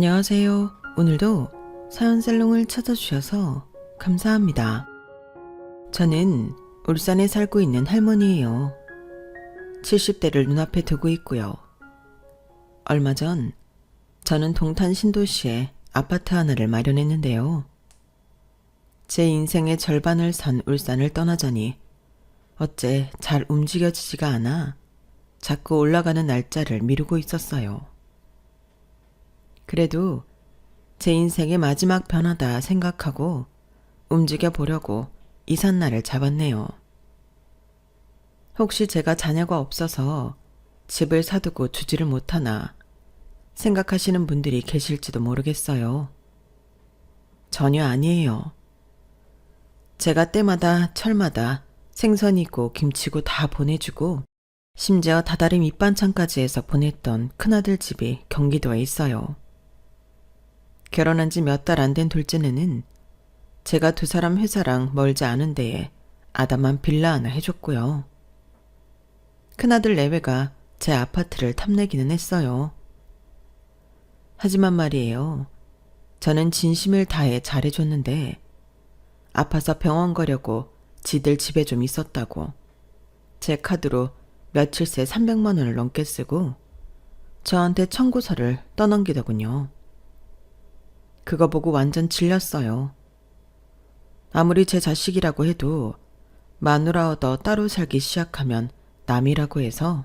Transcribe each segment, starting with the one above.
안녕하세요. 오늘도 사연살롱을 찾아주셔서 감사합니다. 저는 울산에 살고 있는 할머니예요. 70대를 눈앞에 두고 있고요. 얼마 전 저는 동탄 신도시에 아파트 하나를 마련했는데요. 제 인생의 절반을 산 울산을 떠나자니 어째 잘 움직여지지가 않아 자꾸 올라가는 날짜를 미루고 있었어요. 그래도 제 인생의 마지막 변화다 생각하고 움직여 보려고 이삿날을 잡았네요. 혹시 제가 자녀가 없어서 집을 사두고 주지를 못하나 생각하시는 분들이 계실지도 모르겠어요. 전혀 아니에요. 제가 때마다 철마다 생선이고 김치고 다 보내주고 심지어 다다리 밑반찬까지 해서 보냈던 큰아들 집이 경기도에 있어요. 결혼한 지 몇 달 안 된 둘째는 제가 두 사람 회사랑 멀지 않은 데에 아담한 빌라 하나 해줬고요. 큰아들 내외가 제 아파트를 탐내기는 했어요. 하지만 말이에요. 저는 진심을 다해 잘해줬는데 아파서 병원 가려고 지들 집에 좀 있었다고 제 카드로 며칠 새 300만 원을 넘게 쓰고 저한테 청구서를 떠넘기더군요. 그거 보고 완전 질렸어요. 아무리 제 자식이라고 해도 마누라 얻어 따로 살기 시작하면 남이라고 해서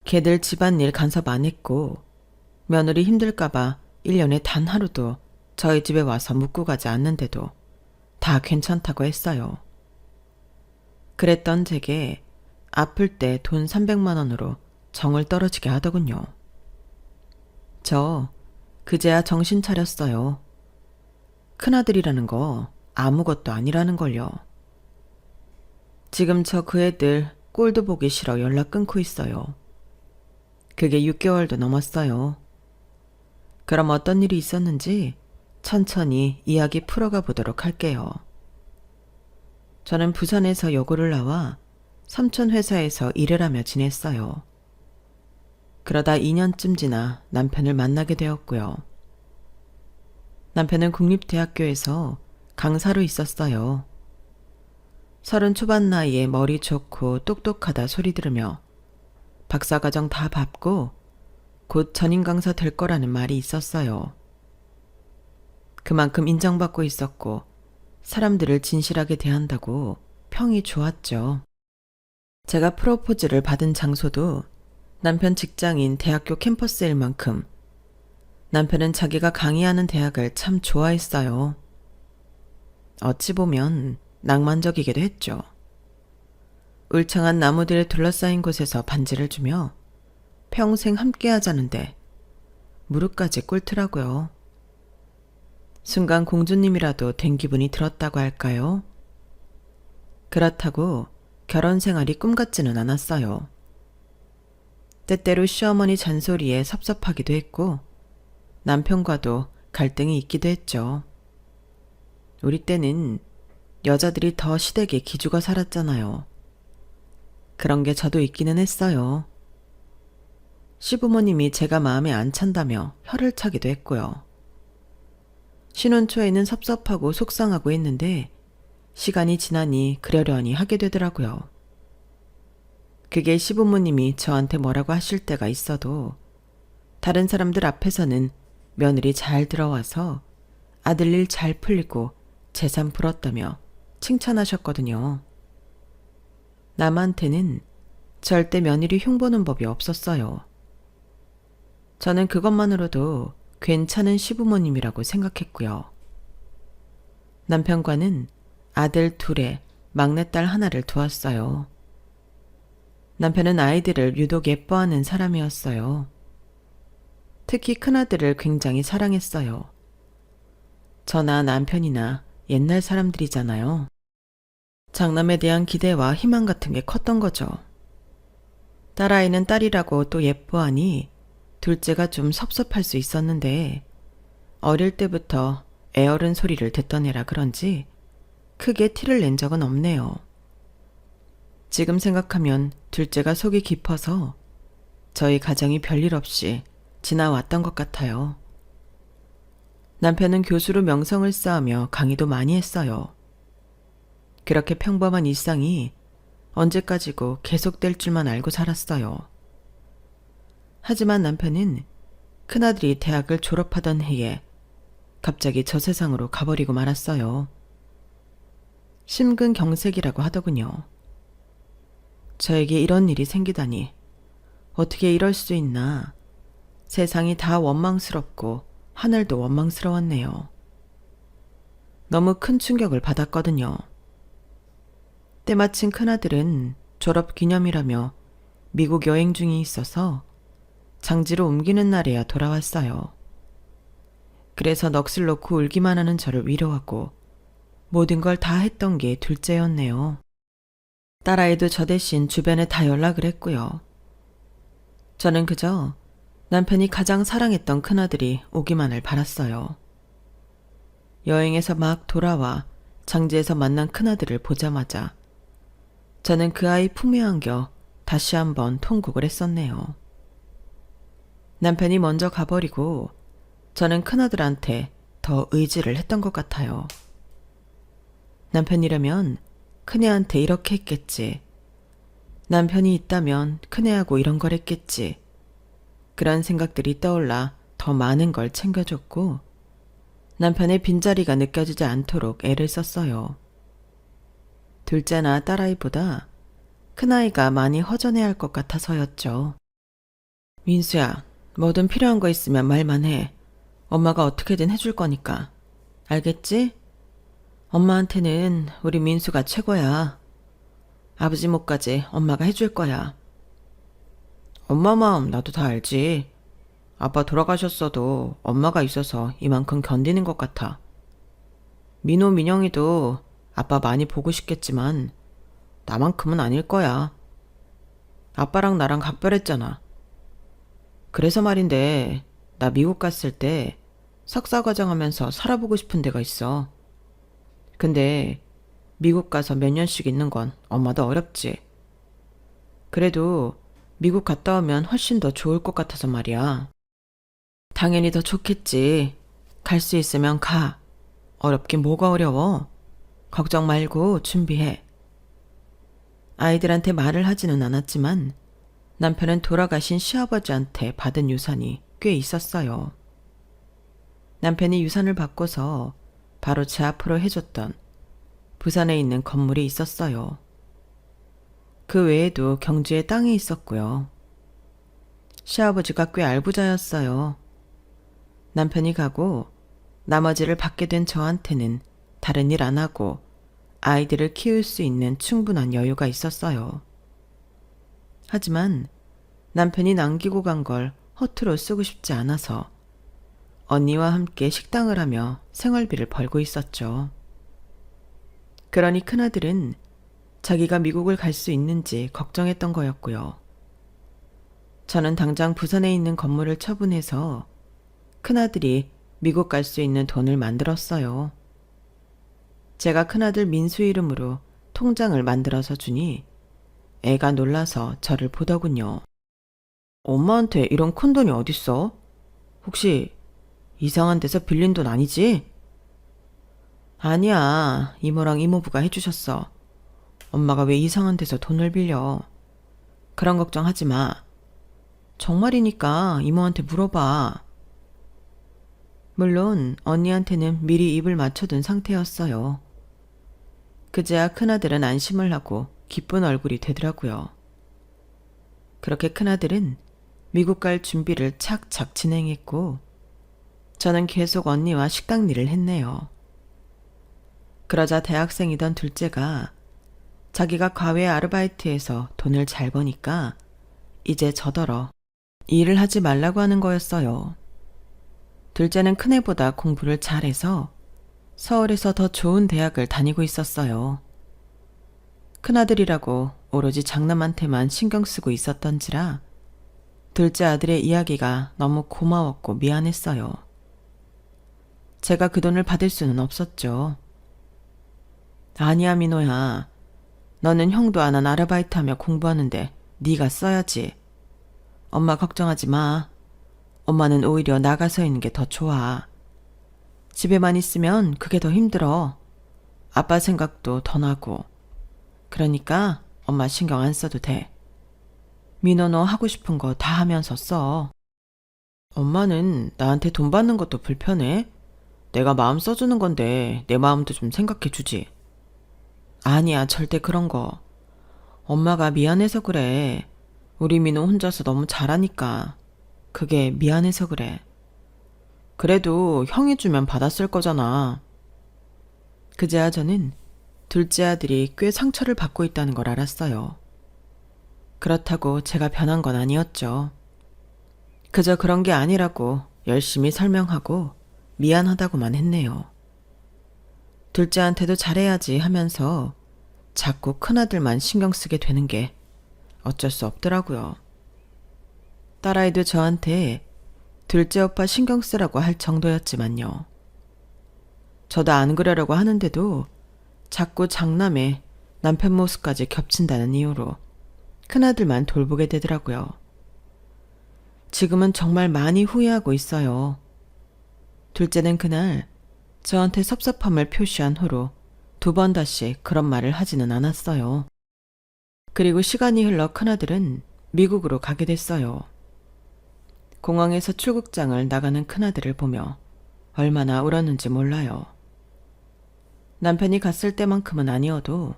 걔들 집안일 간섭 안 했고 며느리 힘들까봐 1년에 단 하루도 저희 집에 와서 묵고 가지 않는데도 다 괜찮다고 했어요. 그랬던 제게 아플 때 돈 300만 원으로 정을 떨어지게 하더군요. 저 그제야 정신 차렸어요. 큰아들이라는 거 아무것도 아니라는 걸요. 지금 저 그 애들 꼴도 보기 싫어 연락 끊고 있어요. 그게 6개월도 넘었어요. 그럼 어떤 일이 있었는지 천천히 이야기 풀어가 보도록 할게요. 저는 부산에서 여고를 나와 삼촌 회사에서 일을 하며 지냈어요. 그러다 2년쯤 지나 남편을 만나게 되었고요. 남편은 국립대학교에서 강사로 있었어요. 30 초반 나이에 머리 좋고 똑똑하다 소리 들으며 박사과정 다 밟고 곧 전임 강사 될 거라는 말이 있었어요. 그만큼 인정받고 있었고 사람들을 진실하게 대한다고 평이 좋았죠. 제가 프로포즈를 받은 장소도 남편 직장인 대학교 캠퍼스일 만큼 남편은 자기가 강의하는 대학을 참 좋아했어요. 어찌 보면 낭만적이기도 했죠. 울창한 나무들에 둘러싸인 곳에서 반지를 주며 평생 함께 하자는데 무릎까지 꿇더라고요. 순간 공주님이라도 된 기분이 들었다고 할까요? 그렇다고 결혼 생활이 꿈 같지는 않았어요. 때때로 시어머니 잔소리에 섭섭하기도 했고 남편과도 갈등이 있기도 했죠. 우리 때는 여자들이 더 시댁에 기죽어 살았잖아요. 그런 게 저도 있기는 했어요. 시부모님이 제가 마음에 안 찬다며 혀를 차기도 했고요. 신혼 초에는 섭섭하고 속상하고 했는데 시간이 지나니 그러려니 하게 되더라고요. 그게 시부모님이 저한테 뭐라고 하실 때가 있어도 다른 사람들 앞에서는 며느리 잘 들어와서 아들 일 잘 풀리고 재산 풀었다며 칭찬하셨거든요. 남한테는 절대 며느리 흉보는 법이 없었어요. 저는 그것만으로도 괜찮은 시부모님이라고 생각했고요. 남편과는 아들 둘에 막내딸 하나를 두었어요. 남편은 아이들을 유독 예뻐하는 사람이었어요. 특히 큰아들을 굉장히 사랑했어요. 저나 남편이나 옛날 사람들이잖아요. 장남에 대한 기대와 희망 같은 게 컸던 거죠. 딸아이는 딸이라고 또 예뻐하니 둘째가 좀 섭섭할 수 있었는데 어릴 때부터 애어른 소리를 듣던 애라 그런지 크게 티를 낸 적은 없네요. 지금 생각하면 둘째가 속이 깊어서 저희 가정이 별일 없이 지나왔던 것 같아요. 남편은 교수로 명성을 쌓으며 강의도 많이 했어요. 그렇게 평범한 일상이 언제까지고 계속될 줄만 알고 살았어요. 하지만 남편은 큰아들이 대학을 졸업하던 해에 갑자기 저 세상으로 가버리고 말았어요. 심근경색이라고 하더군요. 저에게 이런 일이 생기다니 어떻게 이럴 수 있나. 세상이 다 원망스럽고 하늘도 원망스러웠네요. 너무 큰 충격을 받았거든요. 때마침 큰아들은 졸업 기념이라며 미국 여행 중에 있어서 장지로 옮기는 날에야 돌아왔어요. 그래서 넋을 놓고 울기만 하는 저를 위로하고 모든 걸 다 했던 게 둘째였네요. 딸아이도 저 대신 주변에 다 연락을 했고요. 저는 그저 남편이 가장 사랑했던 큰아들이 오기만을 바랐어요. 여행에서 막 돌아와 장지에서 만난 큰아들을 보자마자 저는 그 아이 품에 안겨 다시 한번 통곡을 했었네요. 남편이 먼저 가버리고 저는 큰아들한테 더 의지를 했던 것 같아요. 남편이라면 큰애한테 이렇게 했겠지. 남편이 있다면 큰애하고 이런 걸 했겠지. 그런 생각들이 떠올라 더 많은 걸 챙겨줬고 남편의 빈자리가 느껴지지 않도록 애를 썼어요. 둘째나 딸아이보다 큰아이가 많이 허전해할 것 같아서였죠. 민수야, 뭐든 필요한 거 있으면 말만 해. 엄마가 어떻게든 해줄 거니까. 알겠지? 엄마한테는 우리 민수가 최고야. 아버지 몫까지 엄마가 해줄 거야. 엄마 마음 나도 다 알지. 아빠 돌아가셨어도 엄마가 있어서 이만큼 견디는 것 같아. 민호, 민영이도 아빠 많이 보고 싶겠지만 나만큼은 아닐 거야. 아빠랑 나랑 각별했잖아. 그래서 말인데 나 미국 갔을 때 석사과정 하면서 살아보고 싶은 데가 있어. 근데 미국 가서 몇 년씩 있는 건 엄마도 어렵지. 그래도 미국 갔다 오면 훨씬 더 좋을 것 같아서 말이야. 당연히 더 좋겠지. 갈 수 있으면 가. 어렵긴 뭐가 어려워. 걱정 말고 준비해. 아이들한테 말을 하지는 않았지만 남편은 돌아가신 시아버지한테 받은 유산이 꽤 있었어요. 남편이 유산을 받고서 바로 제 앞으로 해줬던 부산에 있는 건물이 있었어요. 그 외에도 경주에 땅이 있었고요. 시아버지가 꽤 알부자였어요. 남편이 가고 나머지를 받게 된 저한테는 다른 일 안 하고 아이들을 키울 수 있는 충분한 여유가 있었어요. 하지만 남편이 남기고 간 걸 허투루 쓰고 싶지 않아서 언니와 함께 식당을 하며 생활비를 벌고 있었죠. 그러니 큰아들은 자기가 미국을 갈 수 있는지 걱정했던 거였고요. 저는 당장 부산에 있는 건물을 처분해서 큰아들이 미국 갈 수 있는 돈을 만들었어요. 제가 큰아들 민수 이름으로 통장을 만들어서 주니 애가 놀라서 저를 보더군요. 엄마한테 이런 큰 돈이 어딨어? 혹시 이상한 데서 빌린 돈 아니지? 아니야, 이모랑 이모부가 해주셨어. 엄마가 왜 이상한 데서 돈을 빌려. 그런 걱정 하지 마. 정말이니까 이모한테 물어봐. 물론 언니한테는 미리 입을 맞춰둔 상태였어요. 그제야 큰아들은 안심을 하고 기쁜 얼굴이 되더라고요. 그렇게 큰아들은 미국 갈 준비를 착착 진행했고 저는 계속 언니와 식당 일을 했네요. 그러자 대학생이던 둘째가 자기가 과외 아르바이트에서 돈을 잘 버니까 이제 저더러 일을 하지 말라고 하는 거였어요. 둘째는 큰애보다 공부를 잘해서 서울에서 더 좋은 대학을 다니고 있었어요. 큰아들이라고 오로지 장남한테만 신경 쓰고 있었던지라 둘째 아들의 이야기가 너무 고마웠고 미안했어요. 제가 그 돈을 받을 수는 없었죠. 아니야, 민호야. 너는 형도 안 한 아르바이트하며 공부하는데 네가 써야지. 엄마 걱정하지 마. 엄마는 오히려 나가서 있는 게 더 좋아. 집에만 있으면 그게 더 힘들어. 아빠 생각도 더 나고. 그러니까 엄마 신경 안 써도 돼. 민호 너 하고 싶은 거 다 하면서 써. 엄마는 나한테 돈 받는 것도 불편해? 내가 마음 써주는 건데 내 마음도 좀 생각해 주지. 아니야, 절대 그런 거. 엄마가 미안해서 그래. 우리 민호 혼자서 너무 잘하니까. 그게 미안해서 그래. 그래도 형이 주면 받았을 거잖아. 그제야 저는 둘째 아들이 꽤 상처를 받고 있다는 걸 알았어요. 그렇다고 제가 변한 건 아니었죠. 그저 그런 게 아니라고 열심히 설명하고 미안하다고만 했네요. 둘째한테도 잘해야지 하면서 자꾸 큰아들만 신경 쓰게 되는 게 어쩔 수 없더라고요. 딸아이도 저한테 둘째 오빠 신경 쓰라고 할 정도였지만요. 저도 안 그러려고 하는데도 자꾸 장남의 남편 모습까지 겹친다는 이유로 큰아들만 돌보게 되더라고요. 지금은 정말 많이 후회하고 있어요. 둘째는 그날 저한테 섭섭함을 표시한 후로 2번 다시 그런 말을 하지는 않았어요. 그리고 시간이 흘러 큰아들은 미국으로 가게 됐어요. 공항에서 출국장을 나가는 큰아들을 보며 얼마나 울었는지 몰라요. 남편이 갔을 때만큼은 아니어도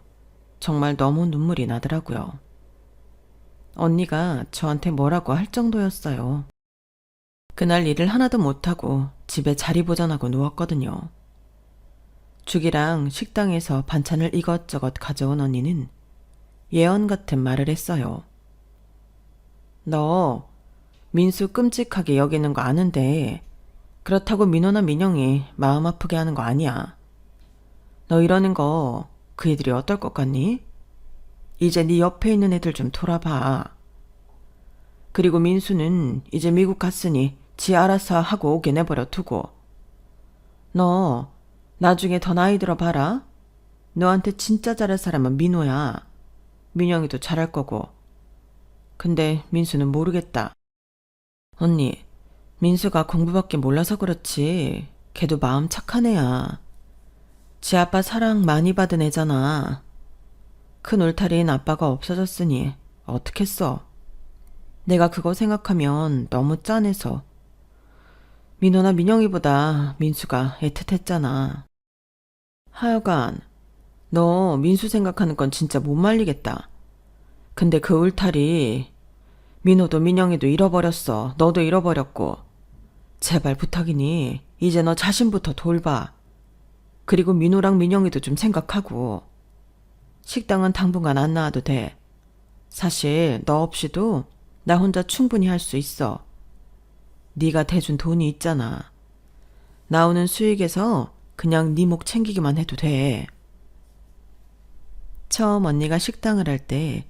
정말 너무 눈물이 나더라고요. 언니가 저한테 뭐라고 할 정도였어요. 그날 일을 하나도 못하고 집에 자리 보전하고 누웠거든요. 죽이랑 식당에서 반찬을 이것저것 가져온 언니는 예언 같은 말을 했어요. 너 민수 끔찍하게 여기는 거 아는데 그렇다고 민호나 민영이 마음 아프게 하는 거 아니야. 너 이러는 거 그 애들이 어떨 것 같니? 이제 네 옆에 있는 애들 좀 돌아봐. 그리고 민수는 이제 미국 갔으니 지 알아서 하고 오게 내버려 두고. 너 나중에 더 나이 들어 봐라. 너한테 진짜 잘할 사람은 민호야. 민영이도 잘할 거고. 근데 민수는 모르겠다. 언니, 민수가 공부밖에 몰라서 그렇지. 걔도 마음 착한 애야. 지 아빠 사랑 많이 받은 애잖아. 큰 울타리인 아빠가 없어졌으니 어떡했어. 내가 그거 생각하면 너무 짠해서. 민호나 민영이보다 민수가 애틋했잖아. 하여간 너 민수 생각하는 건 진짜 못 말리겠다. 근데 그 울타리 민호도 민영이도 잃어버렸어. 너도 잃어버렸고. 제발 부탁이니 이제 너 자신부터 돌봐. 그리고 민호랑 민영이도 좀 생각하고. 식당은 당분간 안 나와도 돼. 사실 너 없이도 나 혼자 충분히 할 수 있어. 네가 대준 돈이 있잖아. 나오는 수익에서 그냥 네 목 챙기기만 해도 돼. 처음 언니가 식당을 할 때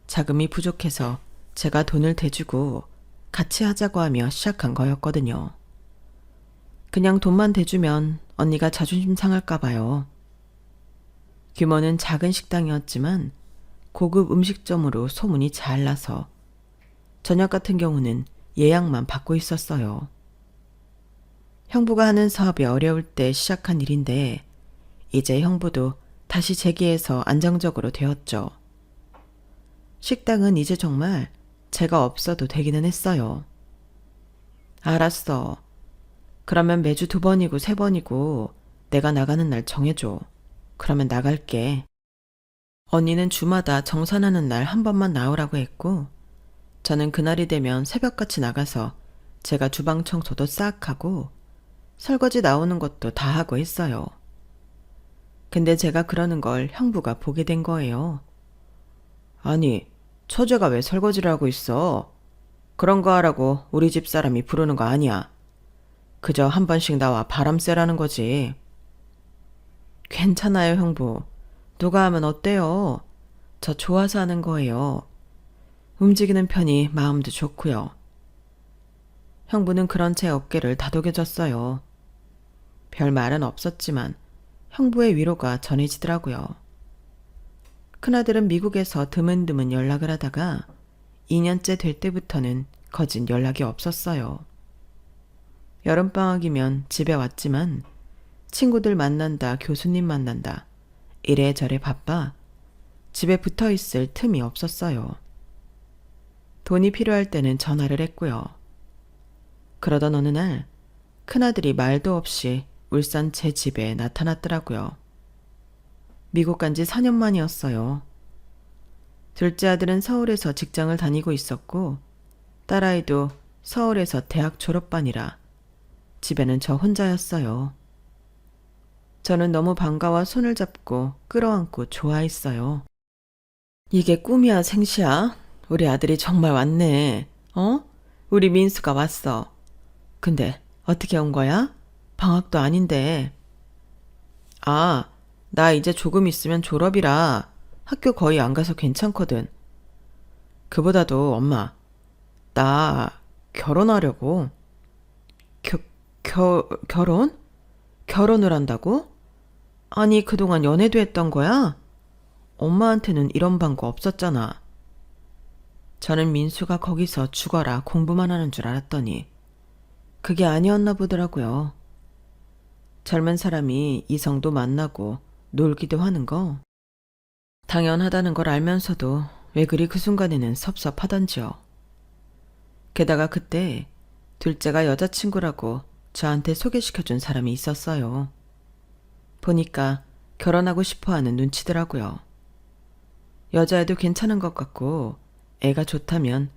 자금이 부족해서 제가 돈을 대주고 같이 하자고 하며 시작한 거였거든요. 그냥 돈만 대주면 언니가 자존심 상할까 봐요. 규모는 작은 식당이었지만 고급 음식점으로 소문이 잘 나서 저녁 같은 경우는 예약만 받고 있었어요. 형부가 하는 사업이 어려울 때 시작한 일인데 이제 형부도 다시 재기해서 안정적으로 되었죠. 식당은 이제 정말 제가 없어도 되기는 했어요. 알았어. 그러면 매주 2번이고 3번이고 내가 나가는 날 정해줘. 그러면 나갈게. 언니는 주마다 정산하는 날 1번만 나오라고 했고 저는 그날이 되면 새벽같이 나가서 제가 주방 청소도 싹 하고 설거지 나오는 것도 다 하고 했어요. 근데 제가 그러는 걸 형부가 보게 된 거예요. 아니, 처제가 왜 설거지를 하고 있어? 그런 거 하라고 우리 집 사람이 부르는 거 아니야. 그저 한 번씩 나와 바람 쐬라는 거지. 괜찮아요, 형부. 누가 하면 어때요? 저 좋아서 하는 거예요. 움직이는 편이 마음도 좋고요. 형부는 그런 제 어깨를 다독여줬어요. 별 말은 없었지만 형부의 위로가 전해지더라고요. 큰아들은 미국에서 드문드문 연락을 하다가 2년째 될 때부터는 거진 연락이 없었어요. 여름방학이면 집에 왔지만 친구들 만난다, 교수님 만난다. 이래저래 바빠 집에 붙어 있을 틈이 없었어요. 돈이 필요할 때는 전화를 했고요. 그러던 어느 날 큰아들이 말도 없이 울산 제 집에 나타났더라고요. 미국 간 지 4년 만이었어요. 둘째 아들은 서울에서 직장을 다니고 있었고 딸아이도 서울에서 대학 졸업반이라 집에는 저 혼자였어요. 저는 너무 반가워 손을 잡고 끌어안고 좋아했어요. 이게 꿈이야, 생시야? 우리 아들이 정말 왔네. 어? 우리 민수가 왔어. 근데 어떻게 온 거야? 방학도 아닌데. 아, 나 이제 조금 있으면 졸업이라 학교 거의 안 가서 괜찮거든. 그보다도 엄마, 나 결혼하려고. 결혼? 결혼을 한다고? 아니, 그동안 연애도 했던 거야? 엄마한테는 이런 방구 없었잖아. 저는 민수가 거기서 죽어라 공부만 하는 줄 알았더니 그게 아니었나 보더라고요. 젊은 사람이 이성도 만나고 놀기도 하는 거 당연하다는 걸 알면서도 왜 그리 그 순간에는 섭섭하던지요. 게다가 그때 둘째가 여자친구라고 저한테 소개시켜준 사람이 있었어요. 보니까 결혼하고 싶어하는 눈치더라고요. 여자애도 괜찮은 것 같고 애가 좋다면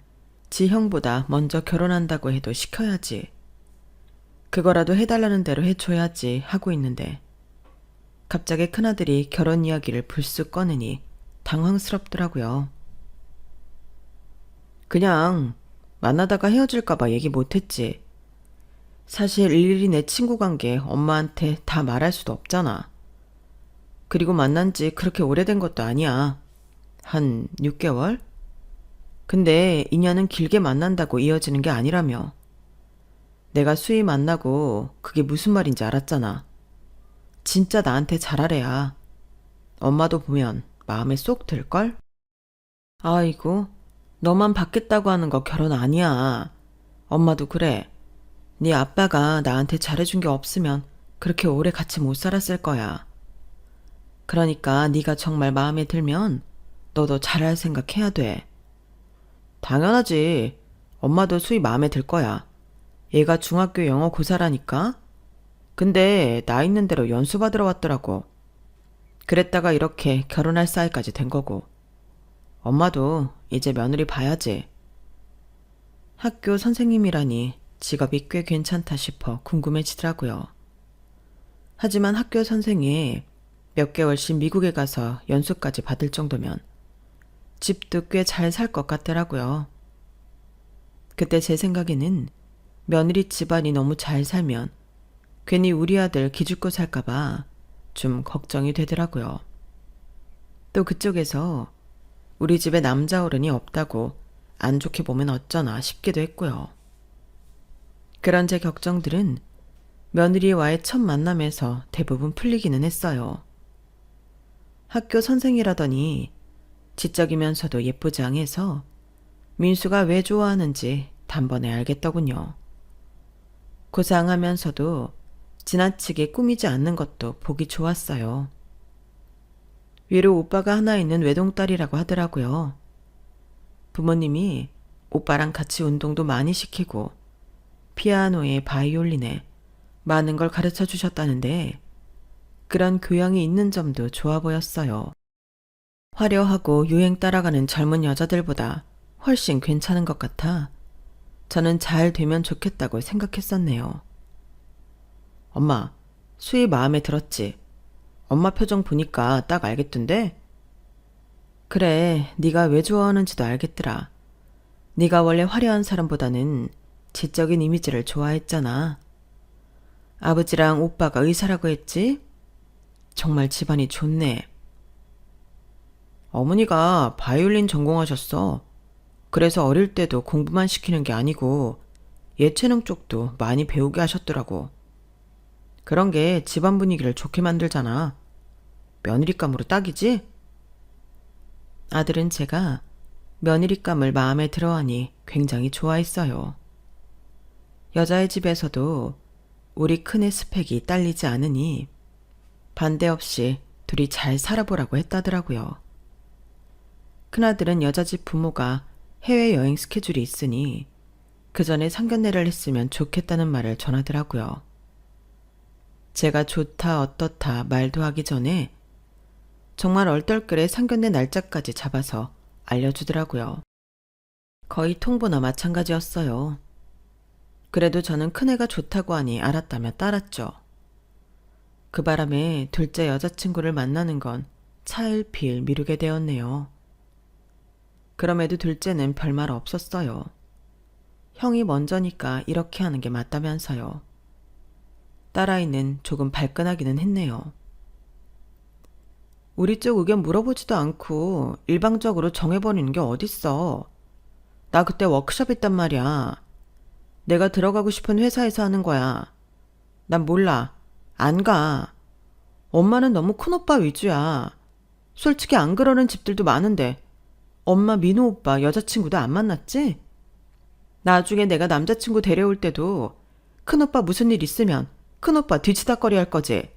지 형보다 먼저 결혼한다고 해도 시켜야지. 그거라도 해달라는 대로 해줘야지 하고 있는데 갑자기 큰아들이 결혼 이야기를 불쑥 꺼내니 당황스럽더라고요. 그냥 만나다가 헤어질까봐 얘기 못했지. 사실 일일이 내 친구 관계 엄마한테 다 말할 수도 없잖아. 그리고 만난 지 그렇게 오래된 것도 아니야. 한 6개월? 근데 인연은 길게 만난다고 이어지는 게 아니라며. 내가 수희 만나고 그게 무슨 말인지 알았잖아. 진짜 나한테 잘하래야. 엄마도 보면 마음에 쏙 들걸? 아이고, 너만 받겠다고 하는 거 결혼 아니야. 엄마도 그래. 네 아빠가 나한테 잘해준 게 없으면 그렇게 오래 같이 못 살았을 거야. 그러니까 네가 정말 마음에 들면 너도 잘할 생각해야 돼. 당연하지. 엄마도 수희 마음에 들 거야. 얘가 중학교 영어 고사라니까. 근데 나 있는 대로 연수 받으러 왔더라고. 그랬다가 이렇게 결혼할 사이까지 된 거고. 엄마도 이제 며느리 봐야지. 학교 선생님이라니 직업이 꽤 괜찮다 싶어 궁금해지더라고요. 하지만 학교 선생이 몇 개월씩 미국에 가서 연수까지 받을 정도면 집도 꽤 잘 살 것 같더라고요. 그때 제 생각에는 며느리 집안이 너무 잘 살면 괜히 우리 아들 기죽고 살까봐 좀 걱정이 되더라고요. 또 그쪽에서 우리 집에 남자 어른이 없다고 안 좋게 보면 어쩌나 싶기도 했고요. 그런 제 걱정들은 며느리와의 첫 만남에서 대부분 풀리기는 했어요. 학교 선생이라더니 지적이면서도 예쁘장해서 민수가 왜 좋아하는지 단번에 알겠더군요. 고상하면서도 지나치게 꾸미지 않는 것도 보기 좋았어요. 위로 오빠가 하나 있는 외동딸이라고 하더라고요. 부모님이 오빠랑 같이 운동도 많이 시키고 피아노에 바이올린에 많은 걸 가르쳐 주셨다는데 그런 교양이 있는 점도 좋아 보였어요. 화려하고 유행 따라가는 젊은 여자들보다 훨씬 괜찮은 것 같아 저는 잘 되면 좋겠다고 생각했었네요. 엄마, 수희 마음에 들었지? 엄마 표정 보니까 딱 알겠던데? 그래, 네가 왜 좋아하는지도 알겠더라. 네가 원래 화려한 사람보다는 지적인 이미지를 좋아했잖아. 아버지랑 오빠가 의사라고 했지? 정말 집안이 좋네. 어머니가 바이올린 전공하셨어. 그래서 어릴 때도 공부만 시키는 게 아니고 예체능 쪽도 많이 배우게 하셨더라고. 그런 게 집안 분위기를 좋게 만들잖아. 며느리감으로 딱이지? 아들은 제가 며느리감을 마음에 들어하니 굉장히 좋아했어요. 여자의 집에서도 우리 큰애 스펙이 딸리지 않으니 반대 없이 둘이 잘 살아보라고 했다더라고요. 큰아들은 여자 집 부모가 해외여행 스케줄이 있으니 그 전에 상견례를 했으면 좋겠다는 말을 전하더라고요. 제가 좋다 어떻다 말도 하기 전에 정말 얼떨결에 상견례 날짜까지 잡아서 알려주더라고요. 거의 통보나 마찬가지였어요. 그래도 저는 큰애가 좋다고 하니 알았다며 따랐죠. 그 바람에 둘째 여자친구를 만나는 건 차일피일 미루게 되었네요. 그럼에도 둘째는 별말 없었어요. 형이 먼저니까 이렇게 하는 게 맞다면서요. 딸아이는 조금 발끈하기는 했네요. 우리 쪽 의견 물어보지도 않고 일방적으로 정해버리는 게 어딨어. 나 그때 워크숍 했단 말이야. 내가 들어가고 싶은 회사에서 하는 거야. 난 몰라. 안 가. 엄마는 너무 큰오빠 위주야. 솔직히 안 그러는 집들도 많은데 엄마 민호 오빠 여자친구도 안 만났지? 나중에 내가 남자친구 데려올 때도 큰오빠 무슨 일 있으면 큰오빠 뒤치다꺼리 할 거지.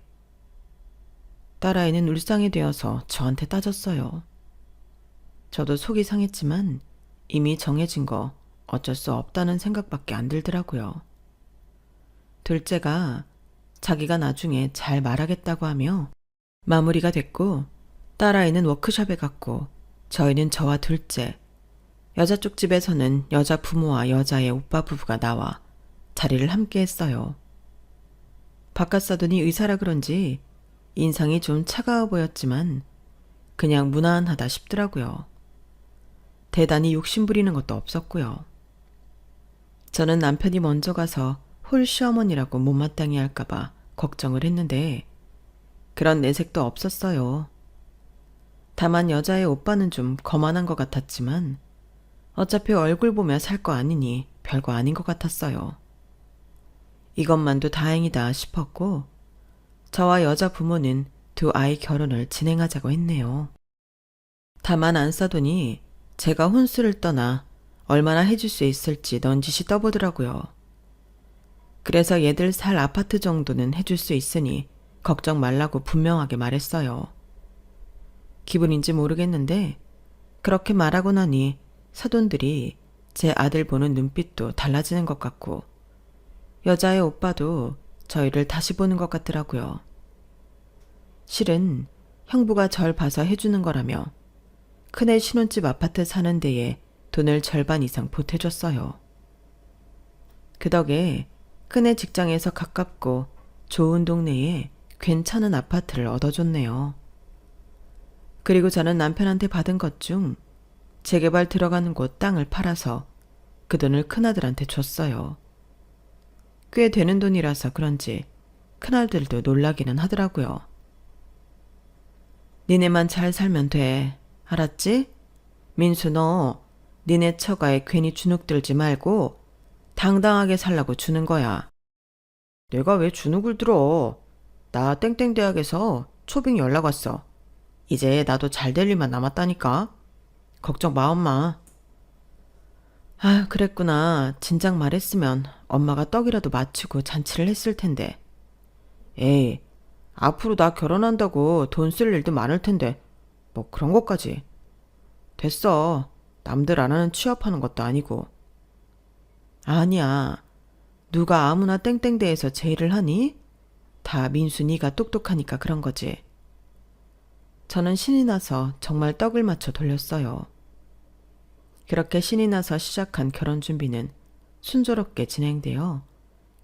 딸아이는 울상이 되어서 저한테 따졌어요. 저도 속이 상했지만 이미 정해진 거 어쩔 수 없다는 생각밖에 안 들더라고요. 둘째가 자기가 나중에 잘 말하겠다고 하며 마무리가 됐고 딸아이는 워크숍에 갔고 저희는 저와 둘째, 여자 쪽 집에서는 여자 부모와 여자의 오빠 부부가 나와 자리를 함께 했어요. 바깥 사돈이 의사라 그런지 인상이 좀 차가워 보였지만 그냥 무난하다 싶더라고요. 대단히 욕심부리는 것도 없었고요. 저는 남편이 먼저 가서 홀 시어머니라고 못마땅해 할까봐 걱정을 했는데 그런 내색도 없었어요. 다만 여자의 오빠는 좀 거만한 것 같았지만 어차피 얼굴 보며 살 거 아니니 별거 아닌 것 같았어요. 이것만도 다행이다 싶었고 저와 여자 부모는 두 아이 결혼을 진행하자고 했네요. 다만 안사돈이 제가 혼수를 떠나 얼마나 해줄 수 있을지 넌지시 떠보더라고요. 그래서 얘들 살 아파트 정도는 해줄 수 있으니 걱정 말라고 분명하게 말했어요. 기분인지 모르겠는데 그렇게 말하고 나니 사돈들이 제 아들 보는 눈빛도 달라지는 것 같고 여자의 오빠도 저희를 다시 보는 것 같더라고요. 실은 형부가 절 봐서 해주는 거라며 큰애 신혼집 아파트 사는 데에 돈을 절반 이상 보태줬어요. 그 덕에 큰애 직장에서 가깝고 좋은 동네에 괜찮은 아파트를 얻어줬네요. 그리고 저는 남편한테 받은 것 중 재개발 들어가는 곳 땅을 팔아서 그 돈을 큰아들한테 줬어요. 꽤 되는 돈이라서 그런지 큰아들도 놀라기는 하더라고요. 니네만 잘 살면 돼. 알았지? 민수 너 니네 처가에 괜히 주눅 들지 말고 당당하게 살라고 주는 거야. 내가 왜 주눅을 들어? 나 땡땡 대학에서 초빙 연락 왔어. 이제 나도 잘 될 일만 남았다니까. 걱정 마 엄마. 아 그랬구나. 진작 말했으면 엄마가 떡이라도 맞추고 잔치를 했을 텐데. 에이 앞으로 나 결혼한다고 돈 쓸 일도 많을 텐데 뭐 그런 것까지. 됐어. 남들 안 하는 취업하는 것도 아니고. 아니야. 누가 아무나 땡땡대에서 제의를 하니? 다 민수 네가 똑똑하니까 그런 거지. 저는 신이 나서 정말 떡을 맞춰 돌렸어요. 그렇게 신이 나서 시작한 결혼 준비는 순조롭게 진행되어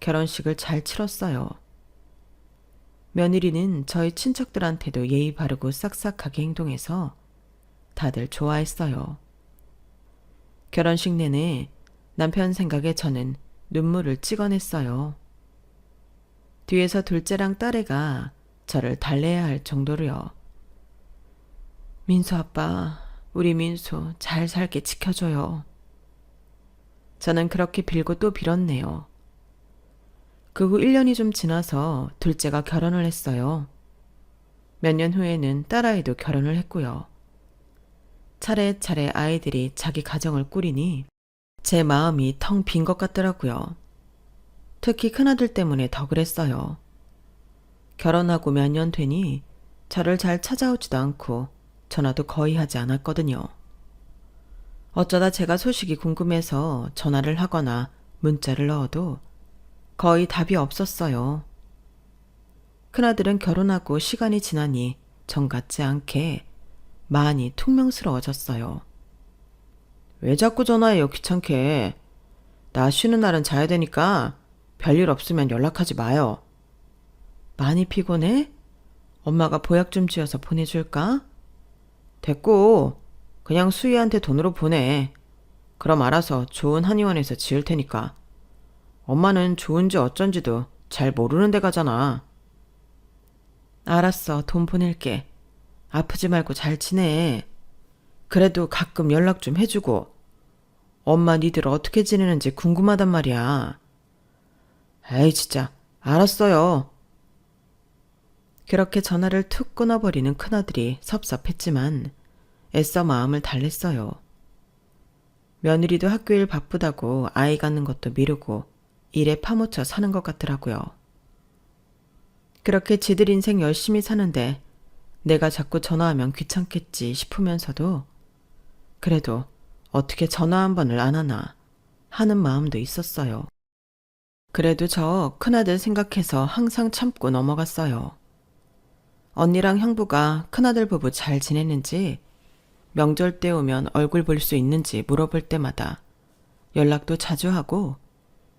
결혼식을 잘 치렀어요. 며느리는 저희 친척들한테도 예의 바르고 싹싹하게 행동해서 다들 좋아했어요. 결혼식 내내 남편 생각에 저는 눈물을 찍어냈어요. 뒤에서 둘째랑 딸애가 저를 달래야 할 정도로요. 민수 아빠, 우리 민수 잘 살게 지켜줘요. 저는 그렇게 빌고 또 빌었네요. 그 후 1년이 좀 지나서 둘째가 결혼을 했어요. 몇 년 후에는 딸아이도 결혼을 했고요. 차례차례 아이들이 자기 가정을 꾸리니 제 마음이 텅 빈 것 같더라고요. 특히 큰아들 때문에 더 그랬어요. 결혼하고 몇 년 되니 저를 잘 찾아오지도 않고 전화도 거의 하지 않았거든요. 어쩌다 제가 소식이 궁금해서 전화를 하거나 문자를 넣어도 거의 답이 없었어요. 큰아들은 결혼하고 시간이 지나니 전 같지 않게 많이 퉁명스러워졌어요. 왜 자꾸 전화해요, 귀찮게. 나 쉬는 날은 자야 되니까 별일 없으면 연락하지 마요. 많이 피곤해? 엄마가 보약 좀 지어서 보내줄까? 됐고, 그냥 수희한테 돈으로 보내. 그럼 알아서 좋은 한의원에서 지을 테니까. 엄마는 좋은지 어쩐지도 잘 모르는 데 가잖아. 알았어, 돈 보낼게. 아프지 말고 잘 지내. 그래도 가끔 연락 좀 해주고. 엄마 니들 어떻게 지내는지 궁금하단 말이야. 에이 진짜 알았어요. 그렇게 전화를 툭 끊어버리는 큰아들이 섭섭했지만 애써 마음을 달랬어요. 며느리도 학교일 바쁘다고 아이 갖는 것도 미루고 일에 파묻혀 사는 것 같더라고요. 그렇게 지들 인생 열심히 사는데 내가 자꾸 전화하면 귀찮겠지 싶으면서도 그래도 어떻게 전화 한 번을 안 하나 하는 마음도 있었어요. 그래도 저 큰아들 생각해서 항상 참고 넘어갔어요. 언니랑 형부가 큰아들 부부 잘 지내는지 명절 때 오면 얼굴 볼 수 있는지 물어볼 때마다 연락도 자주 하고